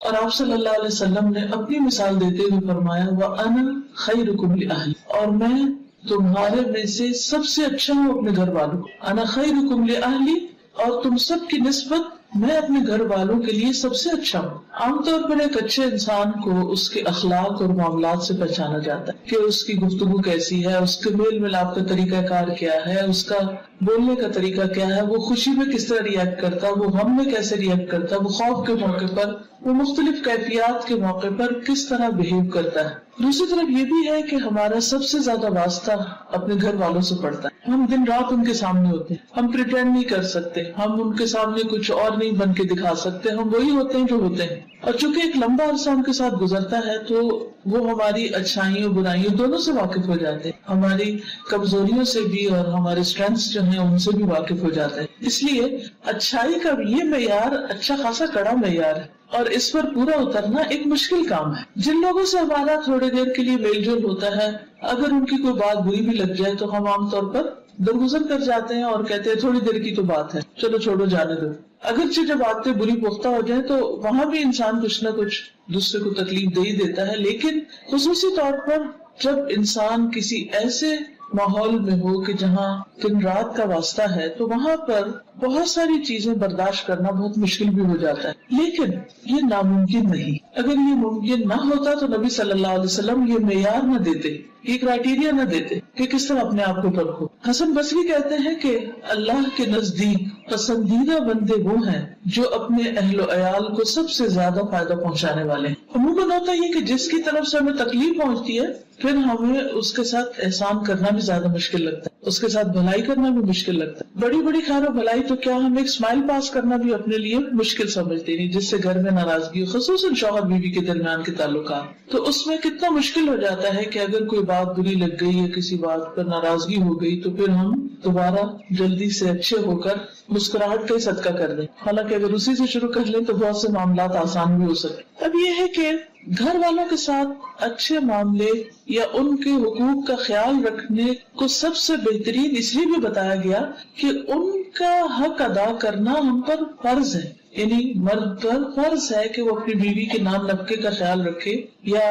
اور آپ صلی اللہ علیہ وسلم نے اپنی مثال دیتے ہوئے فرمایا وَأَنَا خَيْرُكُمْ لِأَهْلِي، اور میں تمہارے میں سے سب سے اچھا ہوں اپنے گھر والوں کو. انا خیرکم لأہلی، اور تم سب کی نسبت میں اپنے گھر والوں کے لیے سب سے اچھا ہوں. عام طور پر ایک اچھے انسان کو اس کے اخلاق اور معاملات سے پہچانا جاتا ہے کہ اس کی گفتگو کیسی ہے، اس کے میل ملاپ کا طریقہ کار کیا ہے، اس کا بولنے کا طریقہ کیا ہے، وہ خوشی میں کس طرح ریئیکٹ کرتا ہے، وہ غم میں کیسے ریئیکٹ کرتا ہے، وہ خوف کے موقع پر، وہ مختلف کیفیات کے موقع پر کس طرح بہیو کرتا ہے. دوسری طرف یہ بھی ہے کہ ہمارا سب سے زیادہ واسطہ اپنے گھر والوں سے پڑتا ہے. ہم دن رات ان کے سامنے ہوتے ہیں، ہم پریٹینڈ نہیں کر سکتے، ہم ان کے سامنے کچھ اور نہیں بن کے دکھا سکتے، ہم وہی ہوتے ہیں جو ہوتے ہیں. اور چونکہ ایک لمبا عرصہ ان کے ساتھ گزرتا ہے تو وہ ہماری اچھائیوں برائیوں دونوں سے واقف ہو جاتے ہیں، ہماری کمزوریوں سے بھی اور ہمارے اسٹرینتھس جو ہیں ان سے بھی واقف ہو جاتے ہیں. اس لیے اچھائی کا یہ معیار اچھا خاصا کڑا معیار ہے، اور اس پر پورا اترنا ایک مشکل کام ہے. جن لوگوں سے ہمارا تھوڑی دیر کے لیے میل جول ہوتا ہے، اگر ان کی کوئی بات بری بھی لگ جائے تو ہم عام طور پر درگزر کر جاتے ہیں اور کہتے ہیں تھوڑی دیر کی تو بات ہے، چلو چھوڑو جانے دو. اگرچہ جب باتیں بری پختہ ہو جائیں تو وہاں بھی انسان کچھ نہ کچھ دوسرے کو تکلیف دے ہی دیتا ہے. لیکن خصوصی طور پر جب انسان کسی ایسے ماحول میں ہو کہ جہاں دن رات کا واسطہ ہے تو وہاں پر بہت ساری چیزیں برداشت کرنا بہت مشکل بھی ہو جاتا ہے. لیکن یہ ناممکن نہیں. اگر یہ ممکن نہ ہوتا تو نبی صلی اللہ علیہ وسلم یہ معیار نہ دیتے، یہ کرائیٹیریا نہ دیتے کہ کس طرح اپنے آپ کو پرکھو. حسن بصری کہتے ہیں کہ اللہ کے نزدیک پسندیدہ بندے وہ ہیں جو اپنے اہل و عیال کو سب سے زیادہ فائدہ پہنچانے والے ہیں. عموماً ہوتا یہ کہ جس کی طرف سے ہمیں تکلیف پہنچتی ہے پھر ہمیں اس کے ساتھ احسان کرنا بھی زیادہ مشکل لگتا ہے، اس کے ساتھ بھلائی کرنا بھی مشکل لگتا ہے. بڑی بڑی خیر و بھلائی تو کیا ہم ایک اسمائل پاس کرنا بھی اپنے لیے مشکل سمجھتے نہیں، جس سے گھر میں ناراضگی ہو، خصوصاً شوہر بیوی کے درمیان کے تعلقات، تو اس میں کتنا مشکل ہو جاتا ہے کہ اگر کوئی بات بری لگ گئی یا کسی بات پر ناراضگی ہو گئی تو پھر ہم دوبارہ جلدی سے اچھے ہو کر مسکراہٹ کا ہی صدقہ کر دیں. حالانکہ اگر اسی سے شروع کر لیں تو بہت سے معاملات آسان بھی ہو سکتے. اب یہ ہے کہ گھر والوں کے ساتھ اچھے معاملے یا ان کے حقوق کا خیال رکھنے کو سب سے بہترین اس لیے بھی بتایا گیا کہ ان کا حق ادا کرنا ہم پر فرض ہے. یعنی مرد پر فرض ہے کہ وہ اپنی بیوی کے نام نفقے کا خیال رکھے یا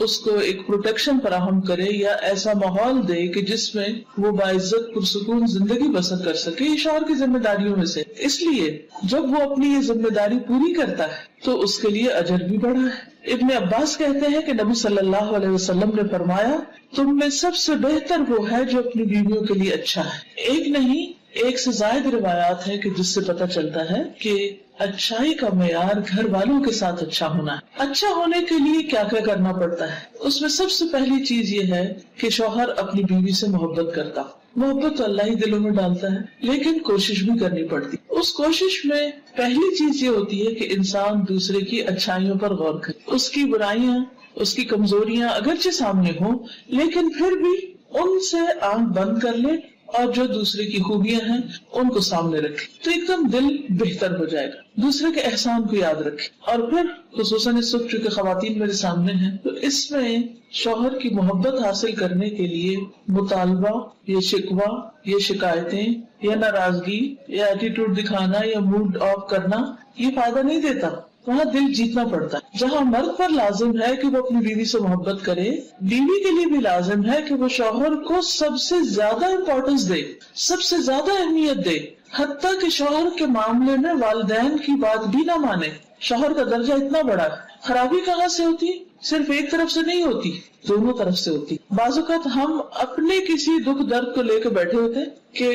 اس کو ایک پروٹیکشن فراہم کرے یا ایسا ماحول دے کہ جس میں وہ باعزت پرسکون زندگی بسر کر سکے. یہ شوہر کی ذمہ داریوں میں سے. اس لیے جب وہ اپنی یہ ذمہ داری پوری کرتا ہے تو اس کے لیے اجر بھی بڑھا ہے. ابن عباس کہتے ہیں کہ نبی صلی اللہ علیہ وسلم نے فرمایا تم میں سب سے بہتر وہ ہے جو اپنی بیویوں کے لیے اچھا ہے. ایک نہیں ایک سے زائد روایات ہے کہ جس سے پتہ چلتا ہے کہ اچھائی کا معیار گھر والوں کے ساتھ اچھا ہونا ہے. اچھا ہونے کے لیے کیا کیا کرنا پڑتا ہے؟ اس میں سب سے پہلی چیز یہ ہے کہ شوہر اپنی بیوی سے محبت کرتا. محبت تو اللہ ہی دلوں میں ڈالتا ہے لیکن کوشش بھی کرنی پڑتی. اس کوشش میں پہلی چیز یہ ہوتی ہے کہ انسان دوسرے کی اچھائیوں پر غور کرے. اس کی برائیاں اس کی کمزوریاں اگرچہ سامنے ہوں لیکن پھر بھی ان سے آنکھ بند کر لے اور جو دوسرے کی خوبیاں ہیں ان کو سامنے رکھے تو ایک دم دل بہتر ہو جائے گا. دوسرے کے احسان کو یاد رکھے. اور پھر خصوصاً اس وقت چونکہ خواتین میرے سامنے ہیں تو اس میں شوہر کی محبت حاصل کرنے کے لیے مطالبہ یا شکوہ یا شکایتیں یا ناراضگی یا ایٹیٹیوڈ دکھانا یا موڈ آف کرنا یہ فائدہ نہیں دیتا. وہاں دل جیتنا پڑتا ہے. جہاں مرد پر لازم ہے کہ وہ اپنی بیوی سے محبت کرے، بیوی کے لیے بھی لازم ہے کہ وہ شوہر کو سب سے زیادہ امپورٹنس دے، سب سے زیادہ اہمیت دے، حتیٰ کہ شوہر کے معاملے میں والدین کی بات بھی نہ مانے. شوہر کا درجہ اتنا بڑا ہے. خرابی کہاں سے ہوتی؟ صرف ایک طرف سے نہیں ہوتی، دونوں طرف سے ہوتی. بعض اوقات ہم اپنے کسی دکھ درد کو لے کے بیٹھے ہوتے کہ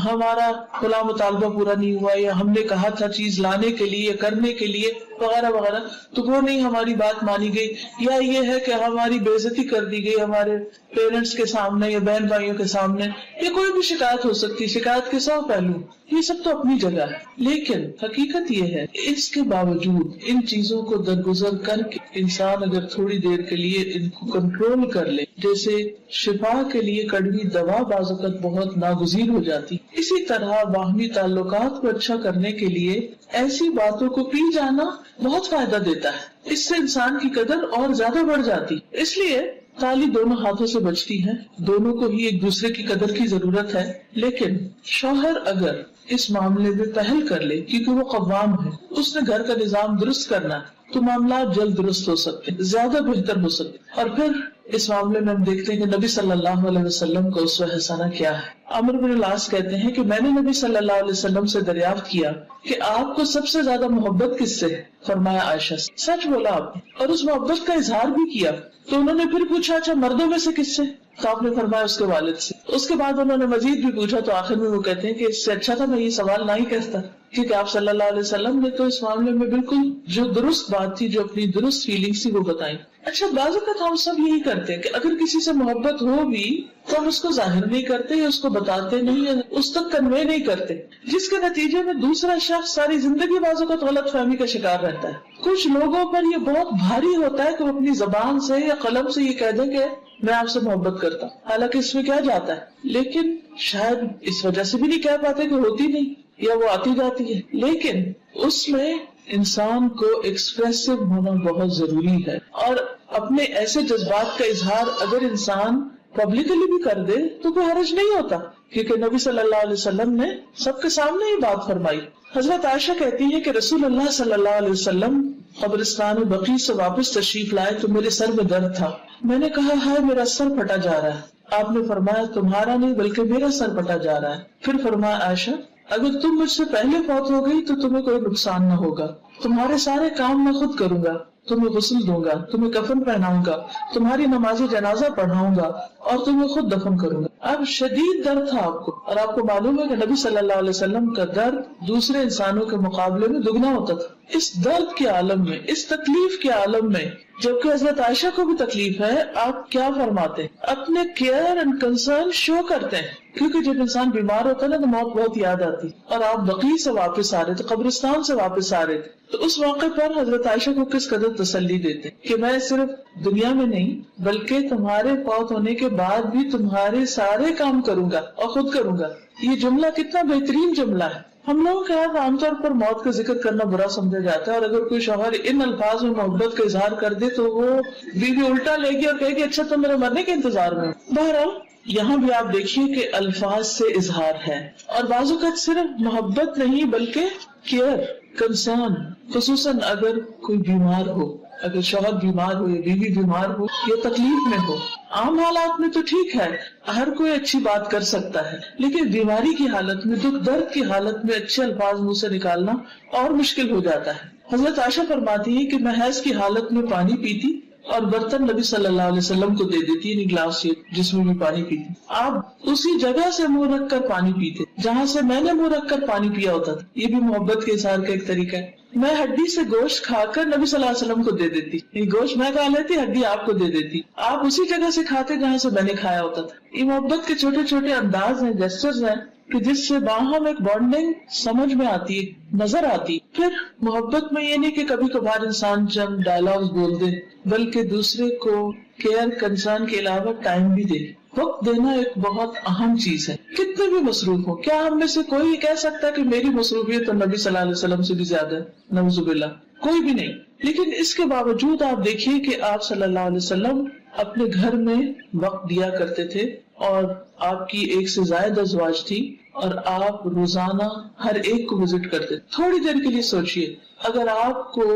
ہمارا فلاں مطالبہ پورا نہیں ہوا یا ہم نے کہا تھا چیز لانے کے لیے کرنے کے لیے وغیرہ وغیرہ تو وہ نہیں ہماری بات مانی گئی، یا یہ ہے کہ ہماری بے عزتی کر دی گئی ہمارے پیرنٹس کے سامنے یا بہن بھائیوں کے سامنے. یہ کوئی بھی شکایت ہو سکتی. شکایت کے 100 پہلو، یہ سب تو اپنی جگہ ہے. لیکن حقیقت یہ ہے اس کے باوجود ان چیزوں کو درگزر کر کے انسان اگر تھوڑی دیر کے لیے ان کو کنٹرول کر لے، جیسے شفا کے لیے کڑوی دوا بعض اوقات بہت ناگزیر ہو جاتی، اسی طرح باہمی تعلقات کو اچھا کرنے کے لیے ایسی باتوں کو پی جانا بہت فائدہ دیتا ہے. اس سے انسان کی قدر اور زیادہ بڑھ جاتی. اس لیے تالی دونوں ہاتھوں سے بجتی ہے، دونوں کو ہی ایک دوسرے کی قدر کی ضرورت ہے. لیکن شوہر اگر اس معاملے میں پہل کر لے کیونکہ وہ قوام ہے، اس نے گھر کا نظام درست کرنا ہے، تو معاملات جلد درست ہو سکتے ہیں، زیادہ بہتر ہو سکتے ہیں۔ اور پھر اس معاملے میں ہم دیکھتے ہیں کہ نبی صلی اللہ علیہ وسلم کا اسوہ حسنہ کیا ہے۔ عمرو بن العاص کہتے ہیں کہ میں نے نبی صلی اللہ علیہ وسلم سے دریافت کیا کہ آپ کو سب سے زیادہ محبت کس سے ہے؟ فرمایا عائشہ سے۔ سچ بولا آپ نے اور اس محبت کا اظہار بھی کیا۔ تو انہوں نے پھر پوچھا اچھا مردوں میں سے کس سے؟ تو آپ نے فرمایا اس کے والد سے۔ اس کے بعد انہوں نے مزید بھی پوچھا تو آخر میں وہ کہتے ہیں کہ اس سے اچھا تھا میں یہ سوال نہ ہی کرتا، کیونکہ آپ صلی اللہ علیہ وسلم نے تو اس معاملے میں بالکل جو درست بات تھی، جو اپنی درست فیلنگس تھی وہ بتائیں۔ اچھا بعض اوقات ہم سب یہی کرتے ہیں کہ اگر کسی سے محبت ہو بھی تو ہم اس کو ظاہر نہیں کرتے یا اس کو بتاتے نہیں یا اس تک کنوے نہیں کرتے، جس کے نتیجے میں دوسرا شخص ساری زندگی بعض اوقات غلط فہمی کا شکار رہتا ہے۔ کچھ لوگوں پر یہ بہت بھاری ہوتا ہے کہ وہ اپنی زبان سے یا قلم سے یہ کہہ دیں کہ میں آپ سے محبت کرتا ہوں، حالانکہ اس میں کیا جاتا ہے، لیکن شاید اس وجہ سے بھی نہیں کہہ پاتے کہ ہوتی نہیں یا وہ آتی جاتی ہے، لیکن اس میں انسان کو ایکسپریسو ہونا بہت ضروری ہے۔ اور اپنے ایسے جذبات کا اظہار اگر انسان پبلکلی بھی کر دے تو کوئی حرج نہیں ہوتا، کیونکہ نبی صلی اللہ علیہ وسلم نے سب کے سامنے یہ بات فرمائی۔ حضرت عائشہ کہتی ہے کہ رسول اللہ صلی اللہ علیہ وسلم قبرستان بقیع سے واپس تشریف لائے تو میرے سر میں درد تھا، میں نے کہا ہائے میرا سر پھٹا جا رہا ہے، آپ نے فرمایا تمہارا نہیں بلکہ میرا سر پھٹا جا رہا ہے۔ پھر فرمایا عائشہ اگر تم مجھ سے پہلے فوت ہو گئی تو تمہیں کوئی نقصان نہ ہوگا، تمہارے سارے کام میں خود کروں گا، تمہیں غسل دوں گا، تمہیں کفن پہناؤں گا، تمہاری نماز جنازہ پڑھاؤں گا اور تمہیں خود دفن کروں گا۔ اب شدید درد تھا آپ کو، اور آپ کو معلوم ہے کہ نبی صلی اللہ علیہ وسلم کا درد دوسرے انسانوں کے مقابلے میں دگنا ہوتا تھا۔ اس درد کے عالم میں، اس تکلیف کے عالم میں، جبکہ حضرت عائشہ کو بھی تکلیف ہے، آپ کیا فرماتے ہیں؟ اپنے کیئر اینڈ کنسرن شو کرتے ہیں، کیونکہ جب انسان بیمار ہوتا ہے نا تو موت بہت یاد آتی، اور آپ بقیع سے واپس آ رہے تھے، قبرستان سے واپس آ رہے تھے، تو اس موقع پر حضرت عائشہ کو کس قدر تسلی دیتے کہ میں صرف دنیا میں نہیں بلکہ تمہارے فوت ہونے کے بعد بھی تمہارے سارے کام کروں گا اور خود کروں گا۔ یہ جملہ کتنا بہترین جملہ ہے۔ ہم لوگوں کے یہاں عام طور پر موت کا ذکر کرنا برا سمجھا جاتا ہے، اور اگر کوئی شوہر ان الفاظ میں محبت کا اظہار کر دے تو وہ بیوی الٹا لے گی اور کہے گی اچھا تم میرے مرنے کے انتظار میں۔ بہرحال یہاں بھی آپ دیکھیے کہ الفاظ سے اظہار ہے، اور بعض اوقات صرف محبت نہیں بلکہ کیئر، کنسرن، خصوصاً اگر کوئی بیمار ہو، اگر شوہر بیمار ہو یا بیوی بیمار ہو یا تکلیف میں ہو۔ عام حالات میں تو ٹھیک ہے، ہر کوئی اچھی بات کر سکتا ہے، لیکن بیماری کی حالت میں، دکھ درد کی حالت میں اچھے الفاظ منہ سے نکالنا اور مشکل ہو جاتا ہے۔ حضرت عائشہ فرماتی ہے کہ میں حیض کی حالت میں پانی پیتی اور برتن نبی صلی اللہ علیہ وسلم کو دے دیتی، یعنی گلاس جس میں بھی پانی پیتی، آپ اسی جگہ سے منہ رکھ کر پانی پیتے جہاں سے میں نے منہ رکھ کر پانی پیا ہوتا تھا۔ یہ بھی محبت کے اظہار کا ایک طریقہ ہے۔ میں ہڈی سے گوشت کھا کر نبی صلی اللہ علیہ وسلم کو دے دیتی، یہ گوشت میں کھا لیتی، ہڈی آپ کو دے دیتی، آپ اسی جگہ سے کھاتے جہاں سے میں نے کھایا ہوتا تھا۔ یہ محبت کے چھوٹے چھوٹے انداز ہیں، جیسچرز ہیں کہ جس سے باہم ایک بانڈنگ سمجھ میں آتی ہے، نظر آتی۔ پھر محبت میں یہ نہیں کہ کبھی کبھار انسان چند ڈائلاگز بول دے، بلکہ دوسرے کو کیئر کنسرن کے علاوہ ٹائم بھی دے۔ وقت دینا ایک بہت اہم چیز ہے، کتنے بھی مصروف ہو۔ کیا ہم میں سے کوئی کہہ سکتا ہے کہ میری مصروفیت تو نبی صلی اللہ علیہ وسلم سے بھی زیادہ ہے؟ نعوذ باللہ، کوئی بھی نہیں۔ لیکن اس کے باوجود آپ دیکھیے کہ آپ صلی اللہ علیہ وسلم اپنے گھر میں وقت دیا کرتے تھے، اور آپ کی ایک سے زائد ازواج تھی، اور آپ روزانہ ہر ایک کو وزٹ کرتے۔ تھوڑی دیر کے لیے سوچئے، اگر آپ کو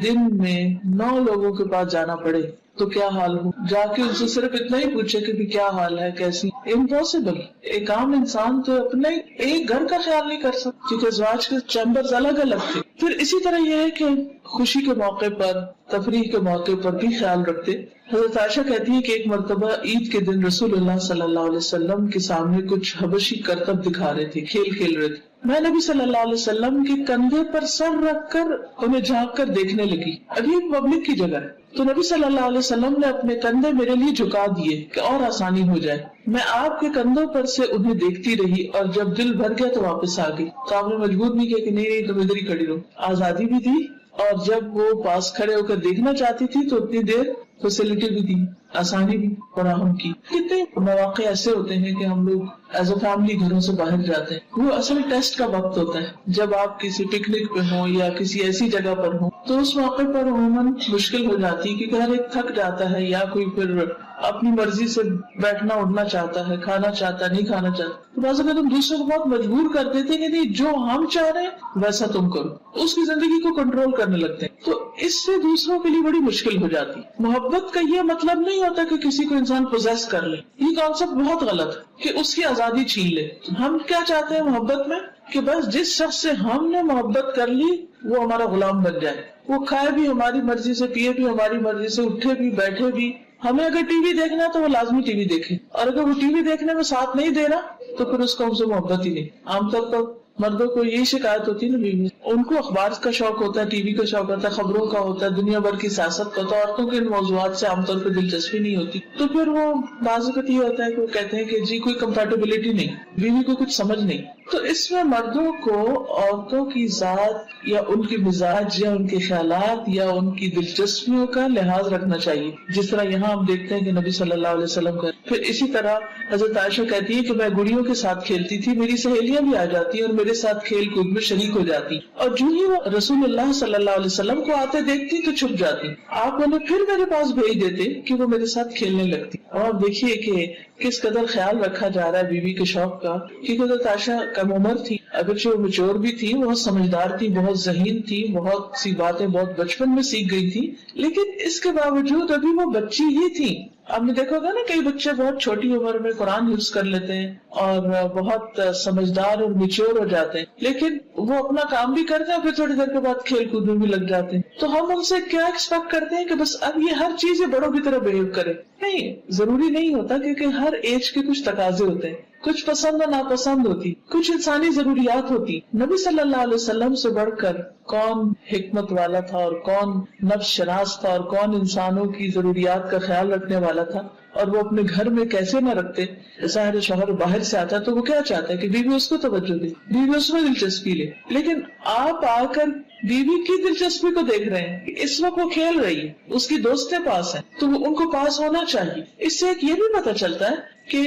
دن میں 9 لوگوں کے پاس جانا پڑے تو کیا حال ہو؟ جا کے ان سے صرف اتنا ہی پوچھے کہ بھی کیا حال ہے، کیسی؟ امپاسبل۔ ایک عام انسان تو اپنے ایک گھر کا خیال نہیں کر سکتا، کیونکہ ازواج کے چیمبرز الگ الگ تھے۔ پھر اسی طرح یہ ہے کہ خوشی کے موقع پر، تفریح کے موقع پر بھی خیال رکھتے۔ حضرت عائشہ کہتی ہے کہ ایک مرتبہ عید کے دن رسول اللہ صلی اللہ علیہ وسلم کے سامنے کچھ حبشی کرتب دکھا رہے تھے، کھیل کھیل رہے تھے۔ میں نبی صلی اللہ علیہ وسلم کے کندھے پر سر رکھ کر انہیں جھانک کر دیکھنے لگی، ابھی پبلک کی جگہ ہے، تو نبی صلی اللہ علیہ وسلم نے اپنے کندھے میرے لیے جھکا دیے کہ اور آسانی ہو جائے۔ میں آپ کے کندھوں پر سے انہیں دیکھتی رہی، اور جب دل بھر گیا تو واپس آ گئی۔ تو آپ نے مجبور نہیں کیا کہ نہیں تم ادھر ہی کھڑی رہو، آزادی بھی دی، اور جب وہ پاس کھڑے ہو کر دیکھنا چاہتی تھی تو اتنی دیر فیسلٹی بھی دی، آسانی بھی فراہم کی۔ کتنے مواقع ایسے ہوتے ہیں کہ ہم لوگ ایز اے فیملی گھروں سے باہر جاتے ہیں، وہ اصل ٹیسٹ کا وقت ہوتا ہے، جب آپ کسی پکنک پہ ہوں یا کسی ایسی جگہ پر ہوں تو اس موقع پر عموماً مشکل ہو جاتی ہے، کیونکہ ہر ایک تھک جاتا ہے، یا کوئی پھر اپنی مرضی سے بیٹھنا اٹھنا چاہتا ہے، کھانا چاہتا ہے، نہیں کھانا چاہتا۔ بعض اگر ہم دوسروں کو بہت مجبور کر دیتے ہیں کہ نہیں جو ہم چاہ رہے ہیں ویسا تم کرو, اس کی زندگی کو کنٹرول کرنے لگتے ہیں, تو اس سے دوسروں کے لیے بڑی مشکل ہو جاتی. محبت کا یہ مطلب نہیں ہوتا کہ کسی کو انسان پوزیس کر لے, یہ کانسیپٹ بہت غلط ہے کہ اس کی آزادی چھین لے. ہم کیا چاہتے ہیں محبت میں کہ بس جس شخص سے ہم نے محبت کر لی وہ ہمارا غلام بن جائے, وہ کھائے بھی ہماری مرضی سے, پیے بھی ہماری مرضی سے, اٹھے بھی بیٹھے بھی. ہمیں اگر ٹی وی دیکھنا ہے تو وہ لازمی ٹی وی دیکھے, اور اگر وہ ٹی وی دیکھنے میں ساتھ نہیں دے رہا تو پھر اس کو ہم سے محبت ہی نہیں. عام طور پر مردوں کو یہی شکایت ہوتی ہے نا بیوی, ان کو اخبار کا شوق ہوتا ہے, ٹی وی کا شوق ہوتا ہے, خبروں کا ہوتا ہے, دنیا بھر کی سیاست کا ہوتا ہے, عورتوں کے ان موضوعات سے عام طور پر دلچسپی نہیں ہوتی. تو پھر وہ بعض اوقات یہ ہوتا ہے کہ وہ کہتے ہیں کہ جی کوئی کمپیٹیبلٹی نہیں, بیوی کو کچھ سمجھ نہیں. تو اس میں مردوں کو عورتوں کی ذات یا ان کی مزاج یا ان کے خیالات یا ان کی دلچسپیوں کا لحاظ رکھنا چاہیے, جس طرح یہاں ہم دیکھتے ہیں کہ نبی صلی اللہ علیہ وسلم کا. پھر اسی طرح حضرت عائشہ کہتی ہے کہ میں گڑیوں کے ساتھ کھیلتی تھی, میری سہیلیاں بھی آ جاتی اور میرے ساتھ کھیل کود میں شریک ہو جاتی, اور جو ہی وہ رسول اللہ صلی اللہ علیہ وسلم کو آتے دیکھتی تو چھپ جاتی. آپ انہیں پھر میرے پاس بھیج دیتے کہ وہ میرے ساتھ کھیلنے لگتی. اور آپ دیکھیے کہ کس قدر خیال رکھا جا رہا ہے بیوی کے شوق کا, کیونکہ حضرت عائشہ کم عمر تھی, اگرچہ وہ میچور بھی تھی, بہت سمجھدار تھی, بہت ذہین تھی, بہت سی باتیں بہت بچپن میں سیکھ گئی تھی, لیکن اس کے باوجود ابھی وہ بچی ہی تھی. آپ نے دیکھا ہوگا نا کئی بچے بہت چھوٹی عمر میں قرآن حفظ کر لیتے ہیں اور بہت سمجھدار اور میچور ہو جاتے ہیں, لیکن وہ اپنا کام بھی کرتے ہیں, پھر تھوڑی دیر کے بعد کھیل کود میں بھی لگ جاتے ہیں. تو ہم ان سے کیا ایکسپیکٹ کرتے ہیں کہ بس اب یہ ہر چیز بڑوں کی طرح بہیو کرے؟ نہیں, ضروری نہیں ہوتا, کیونکہ ہر ایج کے کچھ تقاضے ہوتے ہیں, کچھ پسند اور ناپسند ہوتی, کچھ انسانی ضروریات ہوتی. نبی صلی اللہ علیہ وسلم سے بڑھ کر کون حکمت والا تھا اور کون نفس شناس تھا اور کون انسانوں کی ضروریات کا خیال رکھنے والا تھا, اور وہ اپنے گھر میں کیسے نہ رکھتے. ظاہر شوہر باہر سے آتا ہے تو وہ کیا چاہتا ہے کہ بیوی اس کو توجہ دے, بیوی اس میں دلچسپی لے, لیکن آپ آ کر بیوی کی دلچسپی کو دیکھ رہے ہیں کہ اس وقت وہ کھیل رہی ہے, اس کی دوستیں پاس ہیں تو وہ ان کو پاس ہونا چاہیے. اس سے ایک یہ بھی پتہ چلتا ہے کہ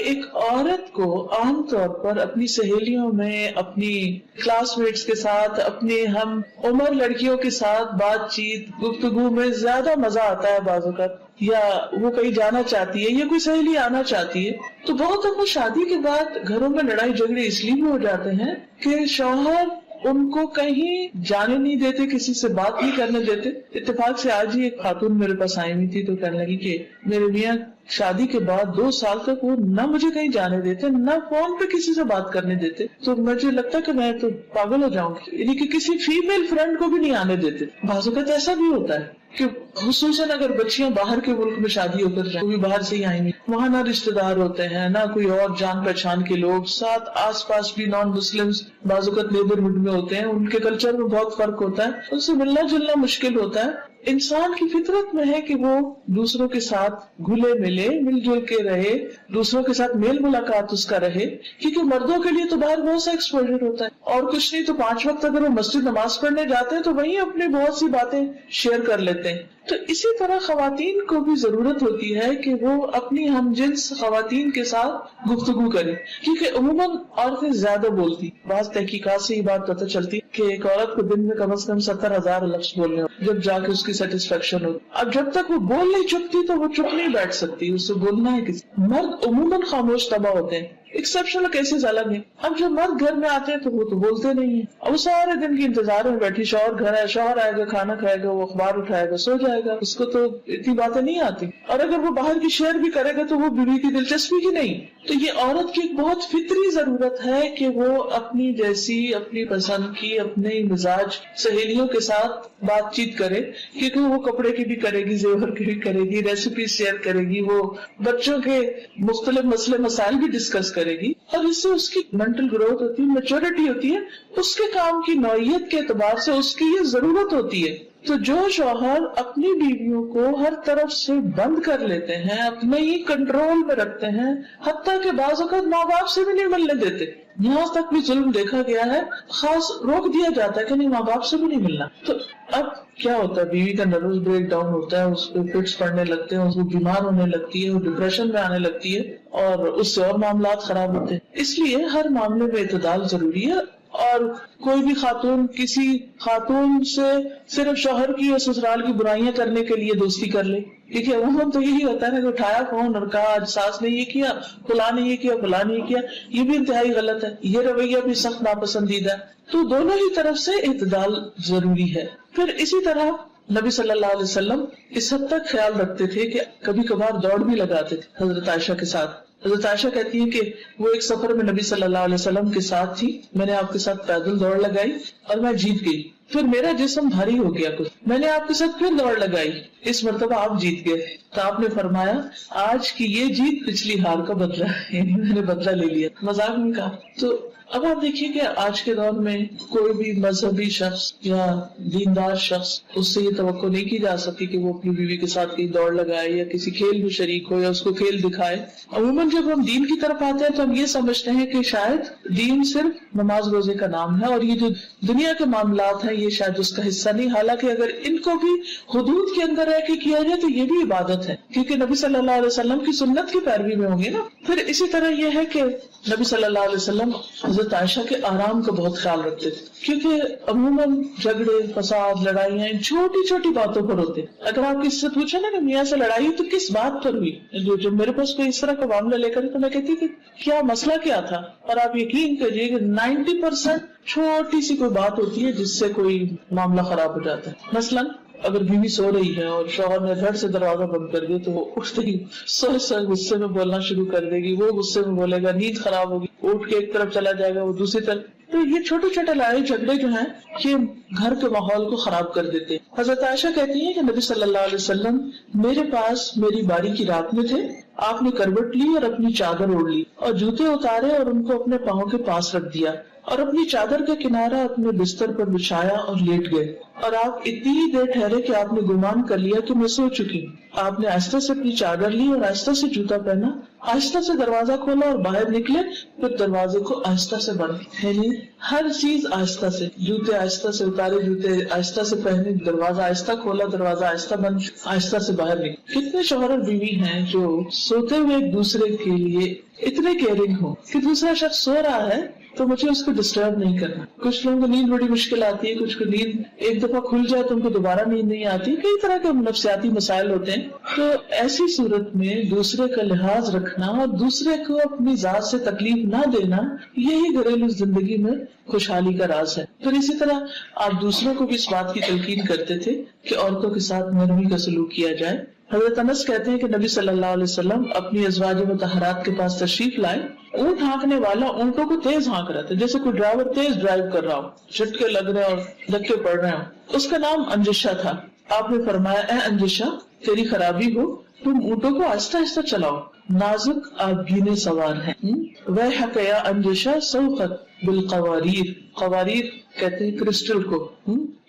ایک عورت کو عام طور پر اپنی سہیلیوں میں, اپنی کلاس میٹس کے ساتھ, اپنی ہم عمر لڑکیوں کے ساتھ بات چیت گفتگو میں زیادہ مزہ آتا ہے بعض اوقات, یا وہ کہیں جانا چاہتی ہے یا کوئی سہیلی آنا چاہتی ہے. تو بہت اب شادی کے بعد گھروں میں لڑائی جھگڑے اس لیے بھی ہو جاتے ہیں کہ شوہر ان کو کہیں جانے نہیں دیتے, کسی سے بات نہیں کرنے دیتے. اتفاق سے آج ہی ایک خاتون میرے پاس آئی ہوئی تھی تو کہنے لگی کہ میرے میاں شادی کے بعد 2 سال تک وہ نہ مجھے کہیں جانے دیتے, نہ فون پہ کسی سے بات کرنے دیتے. تو مجھے لگتا کہ میں تو پاگل ہو جاؤں گی, یعنی کہ کسی فیمیل فرینڈ کو بھی نہیں آنے دیتے. بعض اوقات ایسا بھی ہوتا ہے کہ خصوصاً اگر بچیاں باہر کے ملک میں شادی ہو کر جائیں, وہ بھی باہر سے ہی آئیں گی, وہاں نہ رشتے دار ہوتے ہیں نہ کوئی اور جان پہچان کے لوگ, ساتھ آس پاس بھی نان مسلمز بعض اوقات نیبرہڈ میں ہوتے ہیں, ان کے کلچر میں بہت فرق ہوتا ہے, ان سے ملنا جلنا مشکل ہوتا ہے. انسان کی فطرت میں ہے کہ وہ دوسروں کے ساتھ گھلے ملے, مل جل کے رہے, دوسروں کے ساتھ میل ملاقات اس کا رہے, کیونکہ مردوں کے لیے تو باہر بہت سا ایکسپوجر ہوتا ہے, اور کچھ نہیں تو 5 وقت اگر وہ مسجد نماز پڑھنے جاتے ہیں تو وہیں اپنی بہت سی باتیں شیئر کر لیتے ہیں. تو اسی طرح خواتین کو بھی ضرورت ہوتی ہے کہ وہ اپنی ہم جنس خواتین کے ساتھ گفتگو کریں, کیونکہ عموماً عورتیں زیادہ بولتی. بعض تحقیقات سے یہ بات پتہ چلتی کہ ایک عورت کو دن میں کم از کم 70,000 لفظ بولنے ہو جب جا کے اس کی سیٹسفیکشن ہو. اب جب تک وہ بول نہیں چکتی تو وہ چپ نہیں بیٹھ سکتی, اس سے بولنا ہے کسی. مرد عموماً خاموش طبع ہوتے ہیں, ایکسپشنل کیسز الگ ہیں. اب جب مرد گھر میں آتے ہیں تو وہ تو بولتے نہیں ہیں, اب وہ سارے دن کی انتظار میں بیٹھی, شوہر گھر ہے, شوہر آئے گا, کھانا کھائے گا, وہ اخبار اٹھائے گا, سو جائے گا, اس کو تو اتنی باتیں نہیں آتی. اور اگر وہ باہر کی شیئر بھی کرے گا تو وہ بیوی کی دلچسپی کی نہیں. تو یہ عورت کی ایک بہت فطری ضرورت ہے کہ وہ اپنی جیسی, اپنی پسند کی, اپنے مزاج سہیلیوں کے ساتھ بات چیت کرے, کیونکہ وہ کپڑے کی بھی کرے گی, زیور کی بھی کرے گی, ریسیپی شیئر کرے گی, وہ بچوں کے مختلف مسئلے مسائل بھی ڈسکس کرے گی, اور اس سے اس کی مینٹل گروتھ ہوتی ہے, میچورٹی ہوتی ہے. اس کے کام کی نوعیت کے اعتبار سے اس کی یہ ضرورت ہوتی ہے. تو جو شوہر اپنی بیویوں کو ہر طرف سے بند کر لیتے ہیں, اپنے ہی کنٹرول میں رکھتے ہیں, حتیٰ کہ بعض اوقات ماں باپ سے بھی نہیں ملنے دیتے, یہاں تک بھی ظلم دیکھا گیا ہے, خاص روک دیا جاتا ہے کہ نہیں ماں باپ سے بھی نہیں ملنا. تو اب کیا ہوتا ہے, بیوی کا نروس بریک ڈاؤن ہوتا ہے, اس کو فٹس پڑنے لگتے ہیں, اس کو بیمار ہونے لگتی ہے, وہ ڈپریشن میں آنے لگتی ہے, اور اس سے اور معاملات خراب ہوتے ہیں. اس لیے ہر معاملے میں اعتدال ضروری ہے. اور کوئی بھی خاتون کسی خاتون سے صرف شوہر کی اور سسرال کی برائیاں کرنے کے لیے دوستی کر لے، کیونکہ عموماً تو یہی ہوتا ہے نا کہ اٹھایا فون اور کہا آج ساس نے یہ کیا، فلاں نے یہ کیا، فلاں نے یہ کیا. یہ بھی انتہائی غلط ہے، یہ رویہ بھی سخت ناپسندیدہ ہے. تو دونوں ہی طرف سے اعتدال ضروری ہے. پھر اسی طرح نبی صلی اللہ علیہ وسلم اس حد تک خیال رکھتے تھے کہ کبھی کبھار دوڑ بھی لگاتے تھے حضرت عائشہ کے ساتھ. حضرت عائشہ کہتی ہیں کہ وہ ایک سفر میں نبی صلی اللہ علیہ وسلم کے ساتھ تھی، میں نے آپ کے ساتھ پیدل دوڑ لگائی اور میں جیت گئی. پھر میرا جسم بھاری ہو گیا کچھ، میں نے آپ کے ساتھ پھر دوڑ لگائی، اس مرتبہ آپ جیت گئے. تو آپ نے فرمایا آج کی یہ جیت پچھلی ہار کا بدلہ ہے، یعنی میں نے بدلہ لے لیا. مذاق میں کہا. تو اب آپ دیکھیے کہ آج کے دور میں کوئی بھی مذہبی شخص یا دیندار شخص، اس سے یہ توقع نہیں کی جا سکتی کہ وہ اپنی بیوی کے ساتھ کہیں دوڑ لگائے یا کسی کھیل میں شریک ہو یا اس کو کھیل دکھائے. عموماً جب ہم دین کی طرف آتے ہیں تو ہم یہ سمجھتے ہیں کہ شاید دین صرف نماز روزے کا نام ہے اور یہ جو دنیا کے معاملات ہیں یہ شاید اس کا حصہ نہیں. حالانکہ اگر ان کو بھی حدود کے اندر رہ کے کیا جائے تو یہ بھی عبادت ہے، کیونکہ نبی صلی اللہ علیہ وسلم کی سنت کی پیروی میں ہوں گے نا. پھر اسی طرح یہ ہے کہ نبی صلی اللہ علیہ وسلم حضرت عائشہ کے آرام کا بہت خیال رکھتے تھے، کیونکہ عموماً جھگڑے فساد لڑائیاں چھوٹی چھوٹی باتوں پر ہوتے. اگر آپ کسی سے پوچھیں نا کہ میاں سے لڑائی تو کس بات پر ہوئی، جو میرے پاس کوئی اس طرح کا معاملہ لے کر تو میں کہتی تھی کیا مسئلہ کیا تھا، اور آپ یقین کریے کہ 90% چھوٹی سی کوئی بات ہوتی ہے جس سے کوئی معاملہ خراب ہو جاتا ہے. مثلاً اگر بیوی سو رہی ہے اور شوہر نے گھر سے دروازہ بند کر دیا تو وہ اٹھتے ہی سوئے غصے میں بولنا شروع کر دے گی، وہ غصے میں بولے گا، نیند خراب ہوگی، اٹھ کے ایک طرف چلا جائے گا وہ دوسری طرف. تو یہ چھوٹے چھوٹے لڑائی جھگڑے جو ہیں یہ گھر کے ماحول کو خراب کر دیتے. حضرت عائشہ کہتی ہیں کہ نبی صلی اللہ علیہ وسلم میرے پاس میری باری کی رات میں تھے، آپ نے کروٹ لی اور اپنی چادر اوڑھ لی اور جوتے اتارے اور ان کو اپنے پاؤں کے پاس رکھ دیا اور اپنی چادر کا کنارہ اپنے بستر پر بچھایا اور لیٹ گئے. اور آپ اتنی ہی دیر ٹھہرے کہ آپ نے گمان کر لیا کہ میں سو چکی ہوں. آپ نے آہستہ سے اپنی چادر لی اور آہستہ سے جوتا پہنا، آہستہ سے دروازہ کھولا اور باہر نکلے، پھر دروازے کو آہستہ سے بند. یعنی ہر چیز آہستہ سے، جوتے آہستہ سے اتارے، جوتے آہستہ سے پہنے، دروازہ آہستہ کھولا، دروازہ آہستہ بند، آہستہ سے باہر نکلے. کتنے شوہر اور بیوی ہیں جو سوتے ہوئے ایک دوسرے کے لیے اتنے کیئرنگ ہو کہ دوسرا شخص سو رہا ہے تو مجھے اس کو ڈسٹرب نہیں کرنا. کچھ لوگوں کو نیند بڑی مشکل آتی ہے، کچھ کو نیند ایک دفعہ کھل جائے تو ان کو دوبارہ نیند نہیں آتی، کئی طرح کے نفسیاتی مسائل ہوتے ہیں. تو ایسی صورت میں دوسرے کا لحاظ رکھنا اور دوسرے کو اپنی ذات سے تکلیف نہ دینا، یہی گھریلو زندگی میں خوشحالی کا راز ہے. پھر اسی طرح آپ دوسروں کو بھی اس بات کی تلقین کرتے تھے کہ عورتوں کے ساتھ نرمی کا سلوک کیا جائے. حضرت انس کہتے ہیں کہ نبی صلی اللہ علیہ وسلم اپنی ازواج مطہرات کے پاس تشریف لائے. اونٹ ہانکنے والا اونٹوں کو تیز ہانک رہا تھا، جیسے کوئی ڈرائیور تیز ڈرائیو کر رہا ہو، جھٹکے لگ رہے اور دھکے پڑ رہے ہوں. اس کا نام انجشہ تھا. آپ نے فرمایا اے انجشہ تیری خرابی ہو، تم اونٹوں کو آہستہ آہستہ چلاؤ، نازک آبگینے سوار ہیں. ویحک یا انجشہ سوقت بالقواریر، قواریر کہتے ہیں کرسٹل کو،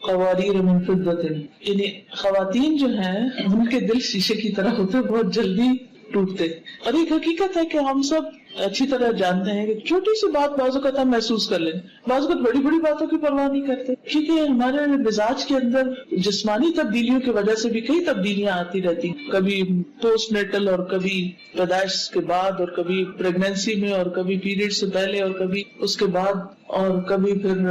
قواریر من فضة، یعنی خواتین جو ہیں ان کے دل شیشے کی طرح ہوتے، بہت جلدی ٹوٹتے. اور ایک حقیقت ہے کہ ہم سب اچھی طرح جانتے ہیں کہ چھوٹی سی بات بعض اوقات ہم محسوس کر لیں، بعض اوقات بڑی بڑی باتوں کی پرواہ نہیں کرتے، کیونکہ ہمارے مزاج کے اندر جسمانی تبدیلیوں کی وجہ سے بھی کئی تبدیلیاں آتی رہتی، کبھی پوسٹ نیٹل اور کبھی پیدائش کے بعد اور کبھی پریگنینسی میں اور کبھی پیریڈ سے پہلے اور کبھی اس کے بعد اور کبھی پھر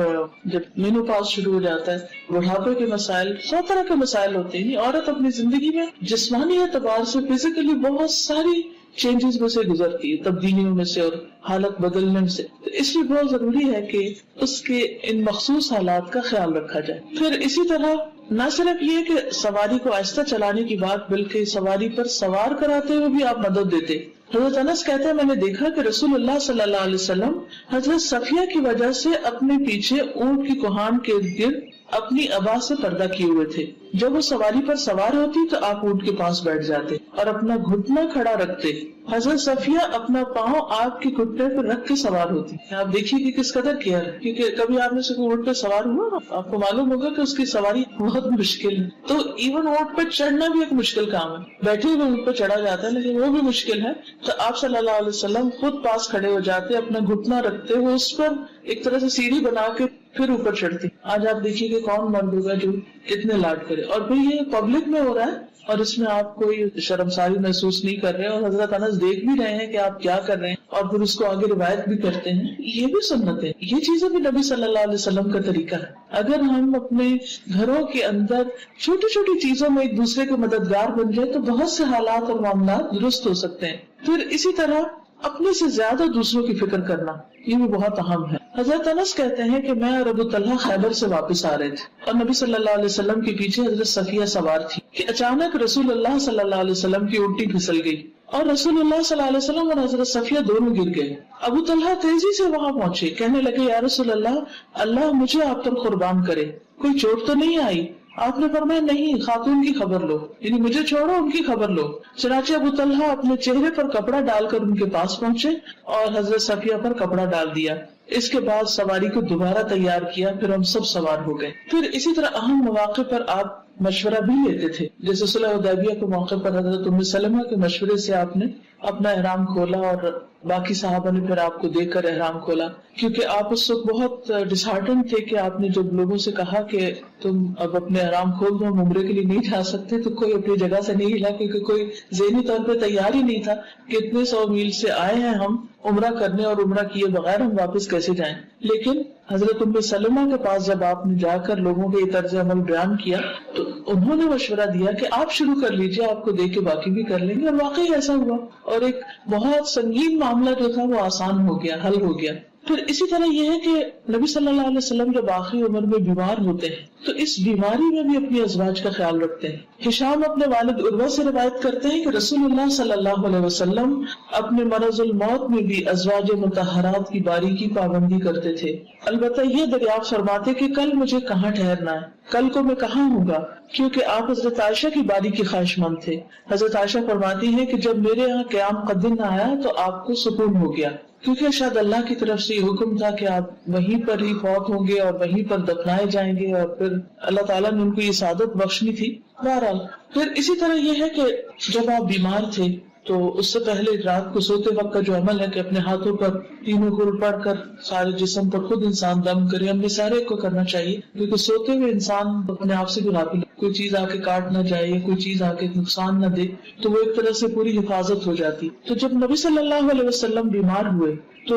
جب مینوپاز شروع ہو جاتا ہے، بڑھاپے کے مسائل، 100 طرح کے مسائل ہوتے ہیں. عورت اپنی زندگی میں جسمانی اعتبار سے فزیکلی بہت ساری چینجز میں سے گزرتی ہے، تبدیلیوں میں سے اور حالت بدلنے سے. تو اس لیے بہت ضروری ہے کہ اس کے ان مخصوص حالات کا خیال رکھا جائے. پھر اسی طرح نہ صرف یہ کہ سواری کو آہستہ چلانے کی بات، بلکہ سواری پر سوار کراتے ہوئے بھی آپ مدد دیتے. حضرت انس کہتے ہیں میں نے دیکھا کہ رسول اللہ صلی اللہ علیہ وسلم حضرت صفیہ کی وجہ سے اپنے پیچھے اونٹ کی کوہان کے ارد گرد اپنی ابا سے پردہ کیے ہوئے تھے. جب وہ سواری پر سوار ہوتی تو آپ اونٹ کے پاس بیٹھ جاتے اور اپنا گھٹنا کھڑا رکھتے. حضرت صفیہ اپنا پاؤں آپ کے گھٹنے پر رکھ کے سوار ہوتی. آپ دیکھیے کہ کس قدر کیئر ہے، کیونکہ کبھی آپ نے سے اونٹ پہ سوار ہوا، آپ کو معلوم ہوگا کہ اس کی سواری بہت مشکل ہے. تو ایون اونٹ پہ چڑھنا بھی ایک مشکل کام ہے، بیٹھے ہوئے اونٹ پہ چڑھا جاتا ہے لیکن وہ بھی مشکل ہے. تو آپ صلی اللہ علیہ وسلم خود پاس کھڑے ہو جاتے، اپنا گھٹنا رکھتے ہوئے اس پر ایک طرح سے سیڑھی بنا کے پھر اوپر چڑھتی. آج آپ دیکھیے کہ کون مرد ہوگا جو اتنے لاڈ کرے, اور پھر یہ پبلک میں ہو رہا ہے اور اس میں آپ کوئی شرمساری محسوس نہیں کر رہے, اور حضرت انس دیکھ بھی رہے ہیں کہ آپ کیا کر رہے ہیں, اور پھر اس کو آگے روایت بھی کرتے ہیں. یہ بھی سنت ہے, یہ چیزیں بھی نبی صلی اللہ علیہ وسلم کا طریقہ ہے. اگر ہم اپنے گھروں کے اندر چھوٹی چھوٹی چیزوں میں ایک دوسرے کے مددگار بن جائے تو بہت سے حالات اور معاملات درست ہو سکتے ہیں. پھر اسی طرح اپنے سے زیادہ دوسروں کی فکر کرنا, یہ بھی بہت اہم ہے. حضرت انس کہتے ہیں کہ میں اور ابو طلحہ خیبر سے واپس آ رہے تھے اور نبی صلی اللہ علیہ وسلم کے پیچھے حضرت صفیہ سوار تھی کہ اچانک رسول اللہ صلی اللہ علیہ وسلم کی اونٹی پھسل گئی اور رسول اللہ صلی اللہ علیہ وسلم اور حضرت صفیہ دونوں گر گئے. ابو طلحہ تیزی سے وہاں پہنچے, کہنے لگے یا رسول اللہ مجھے آپ پر قربان کرے, کوئی چوٹ تو نہیں آئی؟ آپ نے فرمایا نہیں, خاتون کی خبر لو, یعنی مجھے چھوڑو ان کی خبر لو. چنانچہ ابو طلحہ اپنے چہرے پر کپڑا ڈال کر ان کے پاس پہنچے اور حضرت صفیہ پر کپڑا ڈال دیا. اس کے بعد سواری کو دوبارہ تیار کیا, پھر ہم سب سوار ہو گئے. پھر اسی طرح اہم مواقع پر آپ مشورہ بھی لیتے تھے, جیسے صلح حدیبیہ کے موقع پر حضرت ام سلمہ کے مشورے سے آپ نے اپنا احرام کھولا اور باقی صحابہ نے پھر آپ کو دیکھ کر احرام کھولا, کیونکہ آپ اس وقت بہت ڈسہارٹن تھے کہ آپ نے جب لوگوں سے کہا کہ تم اب اپنے احرام کھول دو, ہم عمرے کے لیے نہیں جا سکتے, تو کوئی اپنی جگہ سے نہیں ہلا, کیونکہ کوئی ذہنی طور پہ تیار ہی نہیں تھا کہ اتنے 100 میل سے آئے ہیں ہم عمرہ کرنے اور عمرہ کیے بغیر ہم واپس کیسے جائیں. لیکن حضرت ام سلمہ کے پاس جب آپ نے جا کر لوگوں کے یہ طرز عمل بیان کیا تو انہوں نے مشورہ دیا کہ آپ شروع کر لیجئے, آپ کو دیکھ کے باقی بھی کر لیں گے, اور واقعی ایسا ہوا اور ایک بہت سنگین معاملہ جو تھا وہ آسان ہو گیا, حل ہو گیا. پھر اسی طرح یہ ہے کہ نبی صلی اللہ علیہ وسلم جب آخری عمر میں بیمار ہوتے ہیں تو اس بیماری میں بھی اپنی ازواج کا خیال رکھتے ہیں. ہشام اپنے والد عروہ سے روایت کرتے ہیں کہ رسول اللہ صلی اللہ علیہ وسلم اپنے مرض الموت میں بھی ازواج مطہرات کی باری کی پابندی کرتے تھے, البتہ یہ دریافت فرماتے کہ کل مجھے کہاں ٹھہرنا ہے, کل کو میں کہاں ہوں گا, کیونکہ آپ حضرت عائشہ کی باری کی خواہش مند تھے. حضرت عائشہ فرماتی ہے کہ جب میرے یہاں قیام کا دن آیا تو آپ کو سکون ہو گیا, کیونکہ شاید اللہ کی طرف سے یہ حکم تھا کہ آپ وہیں پر ہی فوت ہوں گے اور وہیں پر دفنائے جائیں گے, اور پھر اللہ تعالیٰ نے ان کو یہ سعادت بخشنی تھی. بہرحال پھر اسی طرح یہ ہے کہ جب آپ بیمار تھے تو اس سے پہلے رات کو سوتے وقت کا جو عمل ہے کہ اپنے ہاتھوں پر تینوں گل پڑھ کر سارے جسم پر خود انسان دم کرے, ہم نے سارے کو کرنا چاہیے, کیونکہ سوتے ہوئے انسان اپنے آپ سے بھی غافل, کوئی چیز آ کے کاٹ نہ جائے یا کوئی چیز آ کے نقصان نہ دے, تو وہ ایک طرح سے پوری حفاظت ہو جاتی. تو جب نبی صلی اللہ علیہ وسلم بیمار ہوئے تو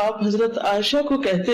آپ حضرت عائشہ کو کہتے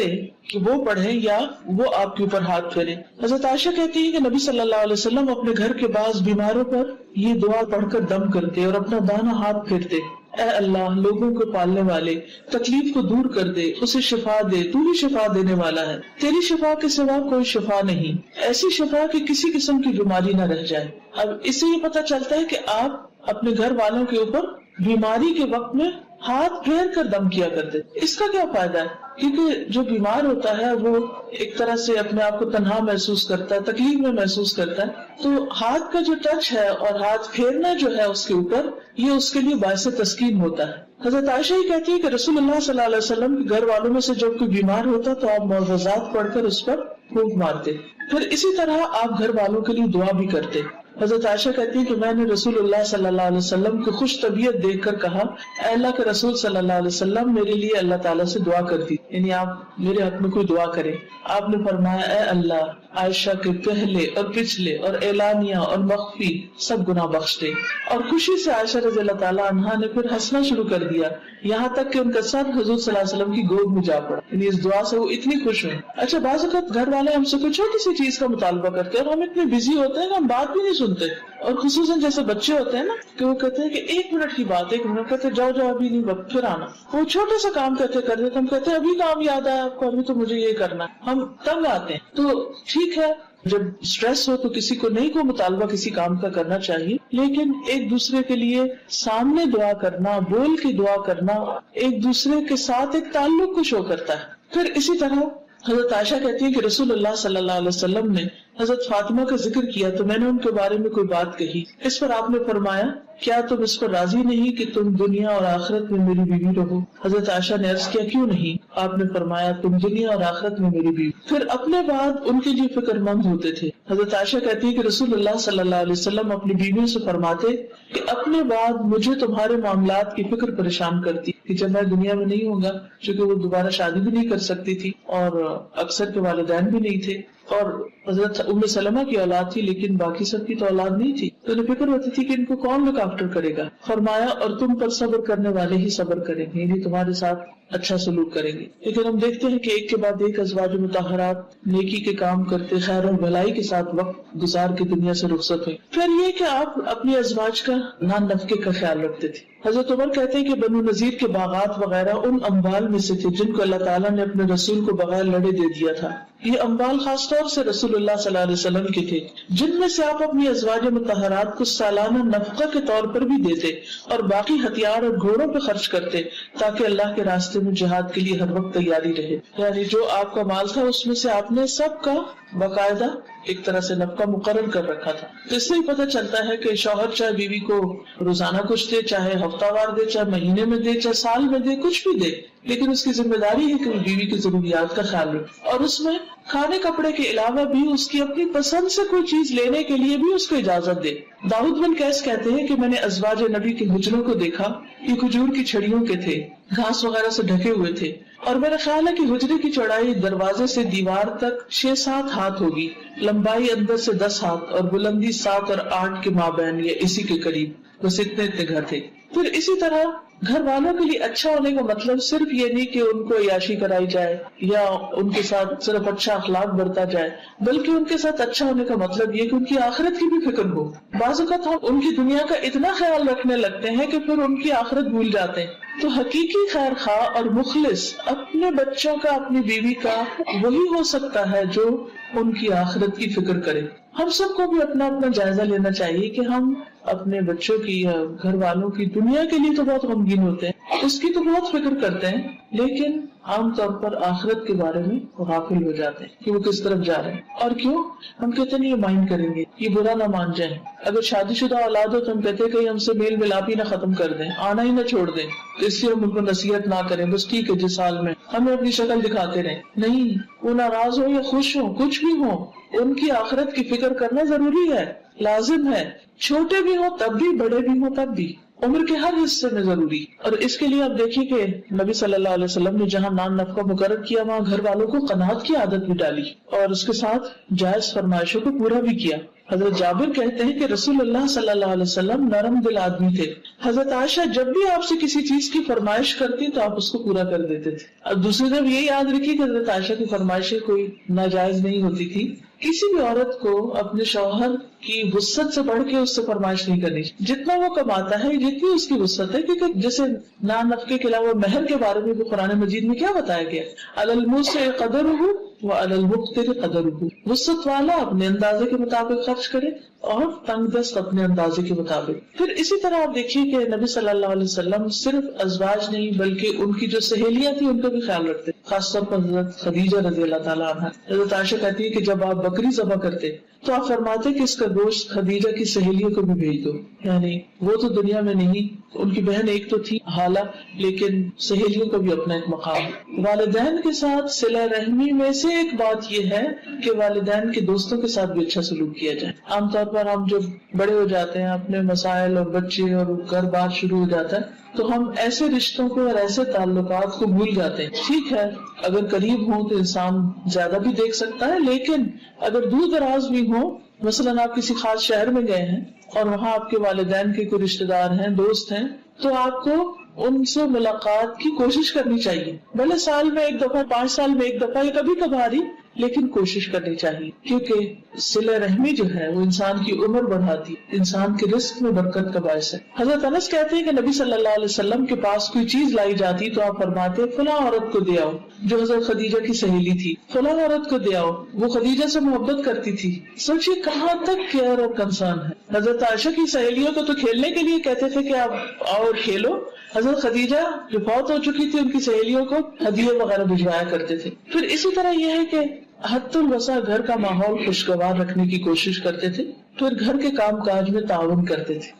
کہ وہ پڑھیں یا وہ آپ کے اوپر ہاتھ پھیرے. حضرت عائشہ کہتی ہے کہ نبی صلی اللہ علیہ وسلم اپنے گھر کے بعض بیماروں پر یہ دعا پڑھ کر دم کرتے اور اپنا دانا ہاتھ پھیرتے, اے اللہ لوگوں کو پالنے والے, تکلیف کو دور کر دے, اسے شفا دے, تو ہی شفا دینے والا ہے, تیری شفا کے سوا کوئی شفا نہیں, ایسی شفا کہ کسی قسم کی بیماری نہ رہ جائے. اب اس سے یہ پتہ چلتا ہے کہ آپ اپنے گھر والوں کے اوپر بیماری کے وقت میں ہاتھ پھیر کر دم کیا کرتے. اس کا کیا فائدہ ہے؟ کیونکہ جو بیمار ہوتا ہے وہ ایک طرح سے اپنے آپ کو تنہا محسوس کرتا ہے, تکلیف میں محسوس کرتا ہے, تو ہاتھ کا جو ٹچ ہے اور ہاتھ پھیرنا جو ہے اس کے اوپر, یہ اس کے لیے باعث تسکین ہوتا ہے. حضرت عائشہ ہی کہتی ہے کہ رسول اللہ صلی اللہ علیہ وسلم کے گھر والوں میں سے جب کوئی بیمار ہوتا تو آپ معوذات پڑھ کر اس پر پھونک مارتے. پھر اسی طرح آپ گھر والوں کے لیے دعا بھی کرتے. حضرت عائشہ کہتی ہے کہ میں نے رسول اللہ صلی اللہ علیہ وسلم کی خوش طبیعت دیکھ کر کہا, اے اللہ کے رسول صلی اللہ علیہ وسلم میرے لیے اللہ تعالیٰ سے دعا کرتی, یعنی آپ میرے حق میں کوئی دعا کریں. آپ نے فرمایا, اے اللہ عائشہ کے پہلے اور پچھلے اور اعلانیہ اور مخفی سب گناہ بخش دے. اور خوشی سے عائشہ رضی اللہ تعالیٰ عنہا نے پھر ہنسنا شروع کر دیا, یہاں تک کہ ان کا سر حضور صلی اللہ علیہ وسلم کی گود میں جا پڑا, یعنی اس دعا سے وہ اتنی خوش ہوئے. اچھا بعض اوقات گھر والے ہم سے کوئی چھوٹی سی چیز کا مطالبہ کرتے ہیں اور ہم اتنے بزی ہوتے ہیں کہ ہم بات بھی نہیں سنتے, اور خصوصاً جیسے بچے ہوتے ہیں نا کہ وہ کہتے ہیں کہ 1 منٹ کی بات, 1 منٹ کہتے جاؤ ابھی نہیں وقت پھر آنا, وہ چھوٹا سا کام کہتے کر دیتے, ہم کہتے ہیں ابھی کام یاد آیا آپ کو, ابھی تو مجھے یہ کرنا ہے, ہم تنگ آتے ہیں. تو ٹھیک ہے جب اسٹریس ہو تو کسی کو نہیں کو مطالبہ کسی کام کا کرنا چاہیے, لیکن ایک دوسرے کے لیے سامنے دعا کرنا, بول کے دعا کرنا, ایک دوسرے کے ساتھ ایک تعلق کو شو کرتا ہے. پھر اسی طرح حضرت عائشہ کہتی ہے کہ رسول اللہ صلی اللہ علیہ وسلم نے حضرت فاطمہ کا ذکر کیا تو میں نے ان کے بارے میں کوئی بات کہی. اس پر آپ نے فرمایا, کیا تم اس پر راضی نہیں کہ تم دنیا اور آخرت میں میری بیوی رہو؟ حضرت عائشہ نے عرض کیا, کیوں نہیں؟ آپ نے فرمایا, تم دنیا اور آخرت میں میری بیوی. پھر اپنے بعد ان کے لیے فکر مند ہوتے تھے. حضرت عائشہ کہتی ہے کہ رسول اللہ صلی اللہ علیہ وسلم اپنی بیویوں سے فرماتے کہ اپنے بعد مجھے تمہارے معاملات کی فکر پریشان کرتی, کہ جب میں دنیا میں نہیں ہوں گا، چونکہ وہ دوبارہ شادی بھی نہیں کر سکتی تھی اور اکثر کے والدین بھی نہیں تھے، اور حضرت ام سلمہ کی اولاد تھی لیکن باقی سب کی تو اولاد نہیں تھی، تو انہیں فکر ہوتی تھی کہ ان کو کون لک آفٹر کرے گا. فرمایا اور تم پر صبر کرنے والے ہی صبر کریں گے، یعنی تمہارے ساتھ اچھا سلوک کریں گے. لیکن ہم دیکھتے ہیں کہ ایک کے بعد ایک ازواج مطہرات نیکی کے کام کرتے، خیر اور بھلائی کے ساتھ وقت گزار کے دنیا سے رخصت ہوئے. پھر یہ کہ آپ اپنی ازواج کا نان نفقے کا خیال رکھتے تھے. حضرت عمر کہتے ہیں کہ بنو نذیر کے باغات وغیرہ ان اموال میں سے تھے جن کو اللہ تعالیٰ نے اپنے رسول کو بغیر لڑے دے دیا تھا. یہ اموال خاص طور سے رسول اللہ صلی اللہ علیہ وسلم کے تھے، جن میں سے آپ اپنی ازواج مطہرات کو سالانہ نفقہ کے طور پر بھی دیتے اور باقی ہتھیار اور گھوڑوں پہ خرچ کرتے تاکہ اللہ کے راستے میں جہاد کے لیے ہر وقت تیاری رہے. یعنی جو آپ کا مال تھا اس میں سے آپ نے سب کا باقاعدہ ایک طرح سے نفقہ مقرر کر رکھا تھا. تو اس سے ہی پتہ چلتا ہے کہ شوہر چاہے بیوی کو روزانہ کچھ دے، چاہے ہفتہ وار دے، چاہے مہینے میں دے، چاہے سال میں دے، کچھ بھی دے، لیکن اس کی ذمہ داری ہے کہ وہ بیوی کی ضروریات کا خیال رکھے اور اس میں کھانے کپڑے کے علاوہ بھی اس کی اپنی پسند سے کوئی چیز لینے کے لیے بھی اس کو اجازت دے. داؤد بن قیس کہتے ہیں کہ میں نے ازواج نبی کے حجروں کو دیکھا، یہ کھجور کی چھڑیوں کے تھے، گھاس وغیرہ سے ڈھکے ہوئے تھے، اور میرا خیال ہے کہ حجرے کی چوڑائی دروازے سے دیوار تک 6-7 ہاتھ ہوگی، لمبائی اندر سے 10 ہاتھ اور بلندی 7 اور 8 کے مابین یا اسی کے قریب. بس اتنے گھر تھے. پھر اسی طرح گھر والوں کے لیے اچھا ہونے کا مطلب صرف یہ نہیں کہ ان کو عیاشی کرائی جائے یا ان کے ساتھ صرف اچھا اخلاق برتا جائے، بلکہ ان کے ساتھ اچھا ہونے کا مطلب یہ کہ ان کی آخرت کی بھی فکر ہو. بعض اوقات ہم ان کی دنیا کا اتنا خیال رکھنے لگتے ہیں کہ پھر ان کی آخرت بھول جاتے ہیں. تو حقیقی خیر خواہ اور مخلص اپنے بچوں کا، اپنی بیوی کا وہی ہو سکتا ہے جو ان کی آخرت کی فکر کرے. ہم سب کو بھی اپنا اپنا جائزہ لینا چاہیے کہ ہم اپنے بچوں کی یا گھر والوں کی دنیا کے لیے تو بہت غمگین ہوتے ہیں، اس کی تو بہت فکر کرتے ہیں، لیکن عام طور پر آخرت کے بارے میں غافل ہو جاتے ہیں کہ وہ کس طرف جا رہے ہیں. اور کیوں؟ ہم کہتے ہیں یہ مائنڈ کریں گے، یہ برا نہ مان جائیں. اگر شادی شدہ اولاد ہو تو ہم کہتے ہیں کہ ہم سے میل ملاپ ہی نہ ختم کر دیں، آنا ہی نہ چھوڑ دیں، تو اس لیے ہم ان کو نصیحت نہ کریں. بس ٹھیک ہے جس حال میں ہمیں اپنی شکل دکھاتے رہیں. نہیں، وہ ناراض ہو یا خوش ہو، کچھ بھی ہو، ان کی آخرت کی فکر کرنا ضروری ہے، لازم ہے. چھوٹے بھی ہوں تب بھی، بڑے بھی ہوں تب بھی، عمر کے ہر حصے میں ضروری. اور اس کے لیے آپ دیکھیے کہ نبی صلی اللہ علیہ وسلم نے جہاں نان نفقہ مقرر کیا وہاں گھر والوں کو قناعت کی عادت بھی ڈالی اور اس کے ساتھ جائز فرمائشوں کو پورا بھی کیا. حضرت جابر کہتے ہیں کہ رسول اللہ صلی اللہ علیہ وسلم نرم دل آدمی تھے. حضرت عائشہ جب بھی آپ سے کسی چیز کی فرمائش کرتی تو آپ اس کو پورا کر دیتے تھے. اب دوسری طرف یہ یاد رکھیے کہ حضرت عائشہ کی فرمائشیں کوئی ناجائز نہیں ہوتی تھی. کسی بھی عورت کو اپنے شوہر کی وسعت سے بڑھ کے اس سے فرمائش نہیں کرنی. جتنا وہ کماتا ہے، جتنی اس کی وسعت ہے، کیونکہ جیسے نان نفقے کے علاوہ مہر کے بارے میں بھی قرآن مجید میں کیا بتایا گیا؟ علی الموسع قدرہ وعلی المقتر قدرہ. وسعت والا اپنے اندازے کے مطابق خرچ کرے اور تنگ دست اپنے اندازے کے مطابق. پھر اسی طرح آپ دیکھیے کہ نبی صلی اللہ علیہ وسلم صرف ازواج نہیں بلکہ ان کی جو سہیلیاں تھیں ان کو بھی خیال رکھتے، خاص طور پر حضرت خدیجہ رضی اللہ تعالیٰ عنہ. حضرت عائشہ کہتی ہے کہ جب آپ بکری ذبح کرتے تو آپ فرماتے کہ اس کا گوشت خدیجہ کی سہیلیوں کو بھی بھیج دو. یعنی وہ تو دنیا میں نہیں، ان کی بہن ایک تو تھی حالہ، لیکن سہیلیوں کا بھی اپنا ایک مقام. والدین کے ساتھ صلہ رحمی میں سے ایک بات یہ ہے کہ والدین کے دوستوں کے ساتھ بھی اچھا سلوک کیا جائے. عام طور پر ہم جب بڑے ہو جاتے ہیں، اپنے مسائل اور بچے اور گھر بار شروع ہو جاتا ہے، تو ہم ایسے رشتوں کو اور ایسے تعلقات کو بھول جاتے ہیں. ٹھیک ہے اگر قریب ہوں تو انسان زیادہ بھی دیکھ سکتا ہے، لیکن اگر دور دراز بھی ہوں، مثلاً آپ کسی خاص شہر میں گئے ہیں اور وہاں آپ کے والدین کے کوئی رشتے دار ہیں، دوست ہیں، تو آپ کو ان سے ملاقات کی کوشش کرنی چاہیے. بھلے سال میں ایک دفعہ، 5 سال میں ایک دفعہ یا کبھی کبھار ہی، لیکن کوشش کرنی چاہیے، کیونکہ صلہ رحمی جو ہے وہ انسان کی عمر بڑھاتی، انسان کے رزق میں برکت کا باعث ہے. حضرت انس کہتے ہیں کہ نبی صلی اللہ علیہ وسلم کے پاس کوئی چیز لائی جاتی تو آپ فرماتے فلاں عورت کو دے آؤ جو حضرت خدیجہ کی سہیلی تھی، فلاں عورت کو دے آؤ وہ خدیجہ سے محبت کرتی تھی. سوچیے کہاں تک کیئر اور کنسرن ہے. حضرت عائشہ کی سہیلیوں کو تو کھیلنے کے لیے کہتے تھے کہ آپ آؤ کھیلو. حضرت خدیجہ جو فوت ہو چکی تھی ان کی سہیلیوں کو ہدیے وغیرہ بھجوایا کرتے تھے. پھر اسی طرح یہ ہے کہ حد الوسع گھر کا ماحول خوشگوار رکھنے کی کوشش کرتے تھے. پھر گھر کے کام کاج میں تعاون کرتے تھے.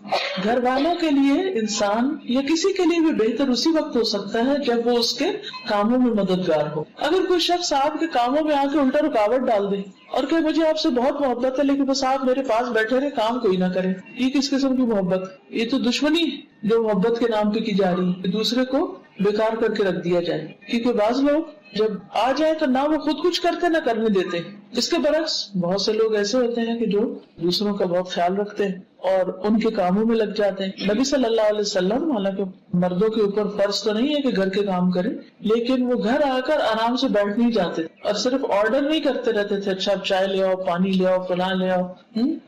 گھر والوں کے لیے انسان یا کسی کے لیے بھی بہتر اسی وقت ہو سکتا ہے جب وہ اس کے کاموں میں مددگار ہو. اگر کوئی شخص آپ کے کاموں میں آ کے الٹا رکاوٹ ڈال دے اور کہ مجھے آپ سے بہت محبت ہے لیکن بس آپ میرے پاس بیٹھے رہے، کام کوئی نہ کرے، یہ کس قسم کی محبت؟ یہ تو دشمنی جو محبت کے نام پہ کی جا رہی ہے. دوسرے کو بیکار کر کے رکھ دیا جائے. کیونکہ بعض لوگ جب آ جائے تو نہ وہ خود کچھ کرتے نہ کرنے دیتے. اس کے برعکس بہت سے لوگ ایسے ہوتے ہیں کہ جو دوسروں کا بہت خیال رکھتے ہیں اور ان کے کاموں میں لگ جاتے ہیں. نبی صلی اللہ علیہ وسلم حالانکہ مردوں کے اوپر فرض تو نہیں ہے کہ گھر کے کام کریں، لیکن وہ گھر آ کر آرام سے بیٹھ نہیں جاتے اور صرف آرڈر نہیں کرتے رہتے تھے، اچھا آپ چائے لے آؤ، پانی لے آؤ، فلاں لے آؤ.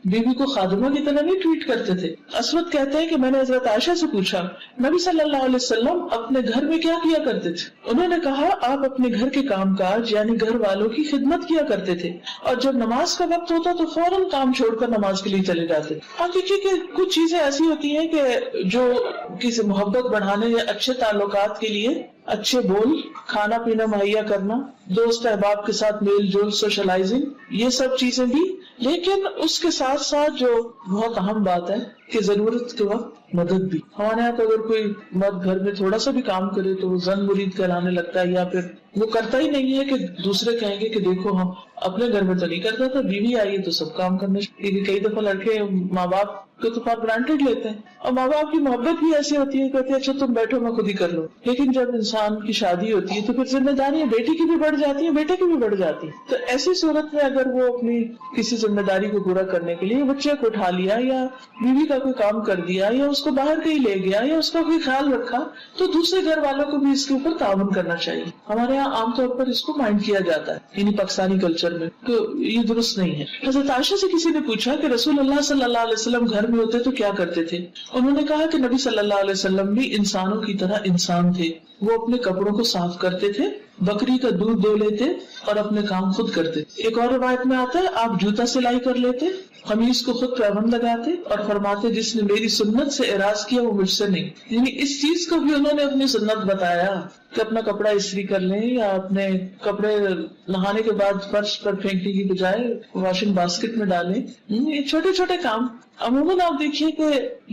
بیوی کو خادمہ کی طرح نہیں ٹریٹ کرتے تھے. اسود کہتے ہیں کہ میں نے حضرت عائشہ سے پوچھا نبی صلی اللہ علیہ وسلم اپنے گھر میں کیا کیا کرتے تھے. انہوں نے کہا آپ اپنے گھر کے کام کاج یعنی گھر والوں کی خدمت کیا کرتے تھے، اور جب نماز کا وقت ہوتا تو فوراً کام چھوڑ کر نماز کے لیے چلے جاتے. آپ دیکھیے کہ کچھ چیزیں ایسی ہوتی ہیں کہ جو کسی محبت بڑھانے یا اچھے تعلقات کے لیے اچھے بول، کھانا پینا مہیا کرنا، دوست احباب کے ساتھ میل جول، سوشلائزنگ، یہ سب چیزیں بھی. لیکن اس کے ساتھ ساتھ جو بہت اہم بات ہے کہ ضرورت کے وقت مدد بھی. ہمارے یہاں تو اگر کوئی مرد گھر میں تھوڑا سا بھی کام کرے تو وہ زن مرید کہلانے لگتا ہے، یا پھر وہ کرتا ہی نہیں ہے کہ دوسرے کہیں گے کہ دیکھو ہم اپنے گھر میں تو نہیں کرتا تھا، بیوی آئی تو سب کام کرنے. کئی دفعہ لڑکے ماں باپ کو تو فار گرانٹیڈ لیتے ہیں، اور ماں باپ کی محبت بھی ایسی ہوتی ہے، کہتے ہیں اچھا تم بیٹھو میں خود ہی کر لوں. لیکن جب انسان کی شادی ہوتی ہے تو پھر ذمہ داریاں بیٹی کی بھی بڑھ جاتی ہیں، بیٹے کی بھی بڑھ جاتی ہیں. تو ایسی صورت میں اگر وہ اپنی کسی ذمہ داری کو پورا کرنے کے لیے بچے کو اٹھا لیا یا بیوی کا کوئی کام کر دیا یا اس کو باہر کہیں لے گیا یا اس کا کوئی خیال رکھا، تو دوسرے گھر والوں کو بھی اس کے اوپر تعاون کرنا چاہیے. ہمارے یہاں عام طور پر اس کو مائنڈ کیا جاتا ہے، یعنی پاکستانی کلچر میں، تو یہ درست نہیں ہے. حضرت عائشہ سے کسی نے پوچھا کہ رسول اللہ صلی اللہ علیہ وسلم گھر میں ہوتے تو کیا کرتے تھے. انہوں نے کہا کہ نبی صلی اللہ علیہ وسلم بھی انسانوں کی طرح انسان تھے. وہ اپنے کپڑوں کو صاف کرتے تھے، بکری کا دودھ دو لیتے اور اپنے کام خود کرتے. ایک اور روایت میں آتا ہے آپ جوتا سلائی کر لیتے، قمیص کو خود پیبند لگاتے اور فرماتے جس نے میری سنت سے اعراض کیا وہ مجھ سے نہیں. یعنی اس چیز کو بھی انہوں نے اپنی سنت بتایا کہ اپنا کپڑا استری کر لیں یا اپنے کپڑے نہانے کے بعد فرش پر پھینکنے کی بجائے واشنگ باسکٹ میں ڈالیں. یہ چھوٹے چھوٹے کام عموماً آپ دیکھیے کہ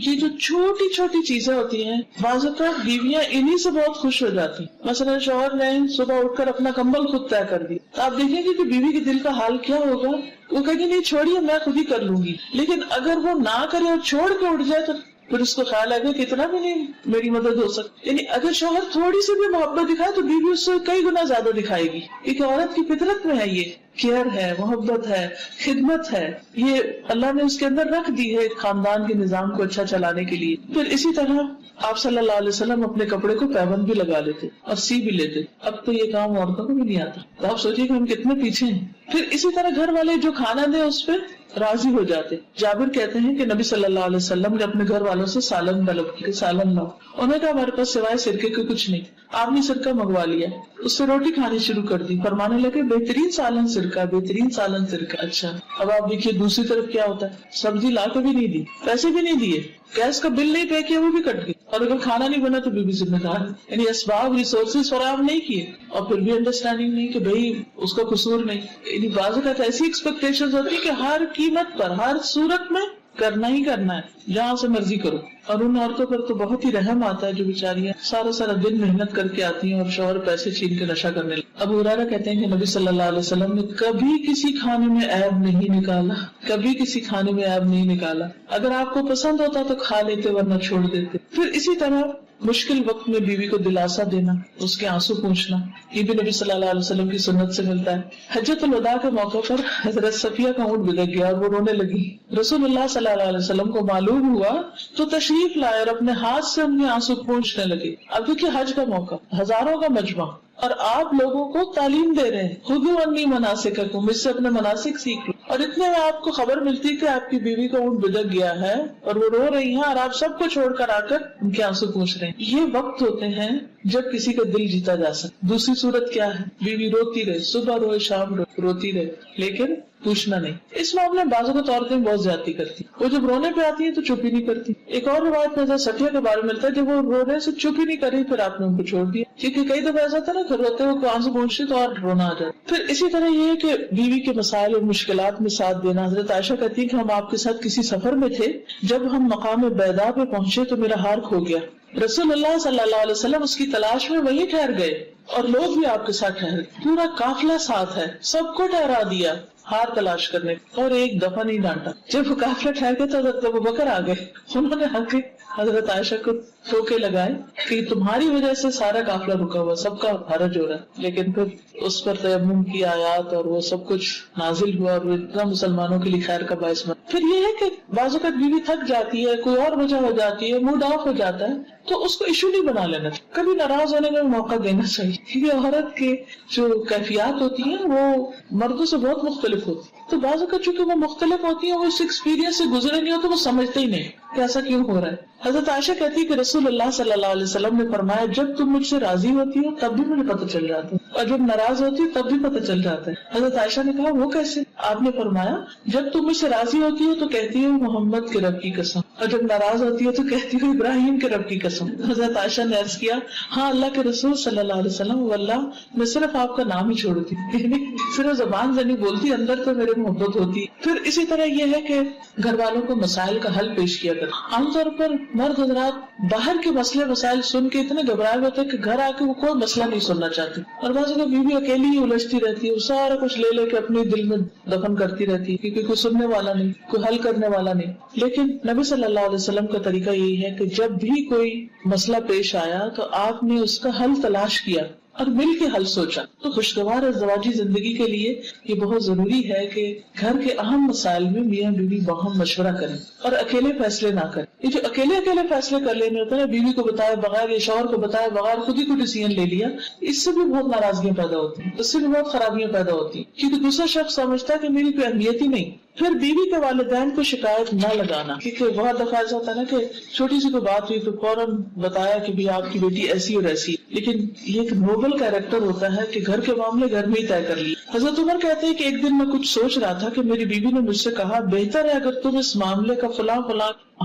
یہ جو چھوٹی چھوٹی چیزیں ہوتی ہیں بعض اوقات بیویاں انہی سے بہت خوش ہو جاتی. مثلا شوہر نے صبح اٹھ کر اپنا کمبل خود طے کر دی تو آپ دیکھیں گے کہ بیوی کے دل کا حال کیا ہوگا. وہ کہے گی نہیں چھوڑیے میں خود ہی کر لوں گی. لیکن اگر وہ نہ کرے اور چھوڑ کے اٹھ جائے تو پھر اس کو خیال آئے گا کہ اتنا بھی نہیں میری مدد ہو سکتی. یعنی اگر شوہر تھوڑی سی بھی محبت دکھائے تو بیوی اس سے کئی گنا زیادہ دکھائے گی، کیونکہ عورت کی فطرت میں ہے یہ کیئر ہے، محبت ہے، خدمت ہے. یہ اللہ نے اس کے اندر رکھ دی ہے خاندان کے نظام کو اچھا چلانے کے لیے. پھر اسی طرح آپ صلی اللہ علیہ وسلم اپنے کپڑے کو پیبند بھی لگا لیتے اور سی بھی لیتے. اب تو یہ کام عورتوں کو بھی نہیں آتا، تو آپ سوچیے کہ ہم کتنے پیچھے ہیں. پھر اسی طرح گھر والے جو کھانا دے اس پہ راضی ہو جاتے. جابر کہتے ہیں کہ نبی صلی اللہ علیہ وسلم نے اپنے گھر والوں سے سالن طلب کیا، سالن لاؤ. انہوں نے کہا ہمارے پاس سوائے سرکے کے کچھ نہیں. آپ نے سرکہ منگوا لیا، اس سے روٹی کھانی شروع کر دی. فرمانے لگے بہترین سالن سرکہ، بہترین سالن سرکہ. اچھا اب آپ دیکھیے دوسری طرف کیا ہوتا ہے، سبزی لا کے بھی نہیں دی، پیسے بھی نہیں دیے، گیس کا بل نہیں پے کیا وہ بھی کٹ گئی، اور اگر کھانا نہیں بنا تو بیوی ذمہ دار ہے. یعنی اسباب ریسورسز فراہم نہیں کیے اور پھر بھی انڈرسٹینڈنگ نہیں کہ بھئی اس کا قصور نہیں. یعنی بعض اوقات ایسی ایکسپیکٹیشن ہوتی ہے کہ ہر قیمت پر ہر صورت میں کرنا ہی کرنا ہے، جہاں سے مرضی کرو. اور ان عورتوں پر تو بہت ہی رحم آتا ہے جو بیچاریاں سارا دن محنت کر کے آتی ہیں اور شوہر پیسے چھین کے نشہ کرنے لگے. ابو ہریرہ کہتے ہیں کہ نبی صلی اللہ علیہ وسلم نے کبھی کسی کھانے میں عیب نہیں نکالا، کبھی کسی کھانے میں عیب نہیں نکالا. اگر آپ کو پسند ہوتا تو کھا لیتے ورنہ چھوڑ دیتے. پھر اسی طرح مشکل وقت میں بیوی کو دلاسا دینا، اس کے آنسو پوچھنا، یہ بھی نبی صلی اللہ علیہ وسلم کی سنت سے ملتا ہے. حجۃ الوداع کے موقع پر حضرت صفیہ کا اونٹ بگڑ گیا اور وہ رونے لگی. رسول اللہ صلی اللہ علیہ وسلم کو معلوم ہوا تو تشریف لائے اور اپنے ہاتھ سے ان کے آنسو پوچھنے لگے. اب دیکھیے حج کا موقع، ہزاروں کا مجمع، اور آپ لوگوں کو تعلیم دے رہے ہیں، خذوا عنی مناسککم، مجھ سے اپنے مناسک سیکھ لو. اور اتنے میں آپ کو خبر ملتی کہ آپ کی بیوی کا اونٹ بدک گیا ہے اور وہ رو رہی ہیں اور آپ سب کو چھوڑ کر آ کر ان کے آنسو پوچھ رہے ہیں. یہ وقت ہوتے ہیں جب کسی کا دل جیتا جا سکے. دوسری صورت کیا ہے، بیوی روتی رہے، صبح روئے شام روتی رہے لیکن پوچھنا نہیں. اس معاملے میں بعضوں کو عورتیں بہت زیادتی کرتی، وہ جب رونے پہ آتی ہیں تو چپ ہی نہیں کرتی. ایک اور روایت میں صفیہ کے بارے میں ملتا ہے جب وہ رونے سے چپ ہی نہیں کری پھر آپ نے ان کو چھوڑ دیا، کیونکہ کئی دفعہ ایسا تھا نا کہ روتے ہوئے آنسو پہنچتے تو اور رونا آ جاتا. پھر اسی طرح یہ ہے کہ بیوی کے مسائل اور مشکلات میں ساتھ دینا. حضرت عائشہ کہتی ہے کہ ہم آپ کے ساتھ کسی سفر میں تھے، جب ہم مقام بیضاء پہ پہنچے تو میرا ہار کھو گیا. رسول اللہ صلی اللہ علیہ وسلم اس کی تلاش میں وہیں ٹھہر گئے اور لوگ بھی آپ کے ساتھ ٹھہرے. پورا قافلہ ساتھ ہے، سب کو ٹھہرا دیا ہار تلاش کرنے اور ایک دفعہ نہیں ڈانٹا. جب وہ قافلہ ٹھہر گیا تو حضرت ابوبکر آ گئے، انہوں نے آ کے حضرت عائشہ کو ٹوکے لگائے کہ تمہاری وجہ سے سارا قافلہ رکا ہوا، سب کا حرج ہو رہا ہے، لیکن پھر اس پر تیمم کی آیات اور وہ سب کچھ نازل ہوا اور وہ اتنا مسلمانوں کے لیے خیر کا باعث بنا۔ پھر یہ ہے کہ بعض اوقات بیوی تھک جاتی ہے، کوئی اور وجہ ہو جاتی ہے، موڈ آف ہو جاتا ہے، تو اس کو ایشو نہیں بنا لینا چاہیے، کبھی ناراض ہونے کا موقع دینا چاہیے، کیونکہ عورت کے جو کیفیات ہوتی ہیں وہ مردوں سے بہت مختلف ہوتی ہیں، تو بعض اوقات چونکہ وہ مختلف ہوتی ہیں، وہ اس ایکسپیرینس سے گزرے نہیں ہو تو وہ سمجھتے ہی نہیں کہ ایسا کیوں ہو رہا ہے۔ حضرت عائشہ کہتی ہے کہ رسول اللہ صلی اللہ علیہ وسلم نے فرمایا جب تم مجھ سے راضی ہوتی ہو تب بھی مجھے پتہ چل جاتا ہے، اور جب ناراض ہوتی ہو تب بھی پتہ چل جاتا ہے۔ حضرت عائشہ نے کہا وہ کیسے؟ آپ نے فرمایا جب تم مجھ سے راضی ہوتی ہو تو کہتی ہو محمد کے رب کی قسم، اور جب ناراض ہوتی ہو تو کہتی ہو ابراہیم کے رب کی قسم۔ حضرت عائشہ نے عرض کیا ہاں اللہ کے رسول صلی اللہ علیہ وسلم، واللہ میں صرف آپ کا نام ہی چھوڑتی، یعنی صرف زبان سے نہیں بولتی، اندر تو میرے محبت ہوتی۔ پھر اسی طرح یہ ہے کہ گھر والوں کو مسائل کا حل پیش کیا کریں۔ عام طور پر مرد حضرات باہر کے مسئلے مسائل سن کے اتنے گھبرائے ہوتے ہیں کہ گھر آ کے وہ کوئی مسئلہ نہیں سننا چاہتے، اور بعض اوقات بیوی اکیلی ہی الجھتی رہتی ہے، وہ سارا کچھ لے لے کے اپنے دل میں دفن کرتی رہتی ہے، کیونکہ کوئی سننے والا نہیں، کوئی حل کرنے والا نہیں۔ لیکن نبی صلی اللہ علیہ وسلم کا طریقہ یہی ہے کہ جب بھی کوئی مسئلہ پیش آیا تو آپ نے اس کا حل تلاش کیا اور مل کے حل سوچا۔ تو خوشگوار ازدواجی زندگی کے لیے یہ بہت ضروری ہے کہ گھر کے اہم مسائل میں میاں بیوی باہم مشورہ کریں اور اکیلے فیصلے نہ کریں۔ یہ جو اکیلے فیصلے کر لینے ہوتے ہیں، بیوی کو بتائے بغیر یا شوہر کو بتائے بغیر خود ہی کو ڈیسیژن لے لیا، اس سے بھی بہت ناراضگیاں پیدا ہوتی ہیں، اس سے بھی بہت خرابیاں پیدا ہوتی ہیں، کیونکہ دوسرا شخص سمجھتا ہے کہ میری کوئی اہمیت ہی نہیں۔ پھر بیوی کے والدین کو شکایت نہ لگانا، کیونکہ بہت دفعہ ایسا ہوتا ہے نا کہ چھوٹی سی کوئی بات ہوئی تو فوراً بتایا کہ بھی آپ کی بیٹی ایسی اور ایسی، لیکن یہ ایک نوبل کیریکٹر ہوتا ہے کہ گھر کے معاملے گھر میں ہی طے کر لیے۔ حضرت عمر کہتے ہیں کہ ایک دن میں کچھ سوچ رہا تھا کہ میری بیوی نے مجھ سے کہا بہتر ہے اگر تم اس معاملے کا فلاں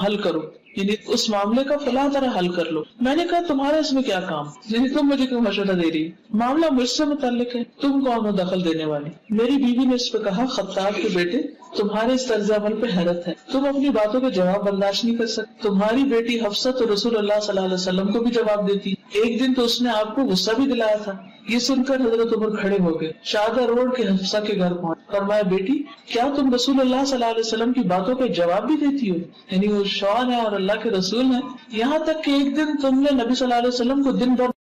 حل کرو، یعنی اس معاملے کا فلاں طرح حل کر لو۔ میں نے کہا تمہارا اس میں کیا کام، یعنی تم مجھے کیوں مشورہ دے رہی، معاملہ مجھ سے متعلق ہے، تم کون ہو دخل دینے والی۔ میری بیوی نے اس پہ کہا خطاب کے بیٹے تمہارے اس طرز عمل پہ حیرت ہے، تم اپنی باتوں کا جواب برداشت نہیں کر سکتے۔ تمہاری بیٹی حفصہ تو رسول اللہ صلی اللہ علیہ وسلم کو بھی جواب دیتی، ایک دن تو اس نے آپ کو غصہ بھی دلایا تھا۔ یہ سن کر حضرت عمر کھڑے ہو گئے، شادہ روڈ کے حفصہ کے گھر پہنچ، فرمایا بیٹی کیا تم رسول اللہ صلی اللہ علیہ وسلم کی باتوں کا جواب بھی دیتی ہو؟ یعنی وہ شوہر ہے اور اللہ کے رسول ہیں، یہاں تک کہ ایک دن تم نے نبی صلی اللہ علیہ وسلم کو دن بھر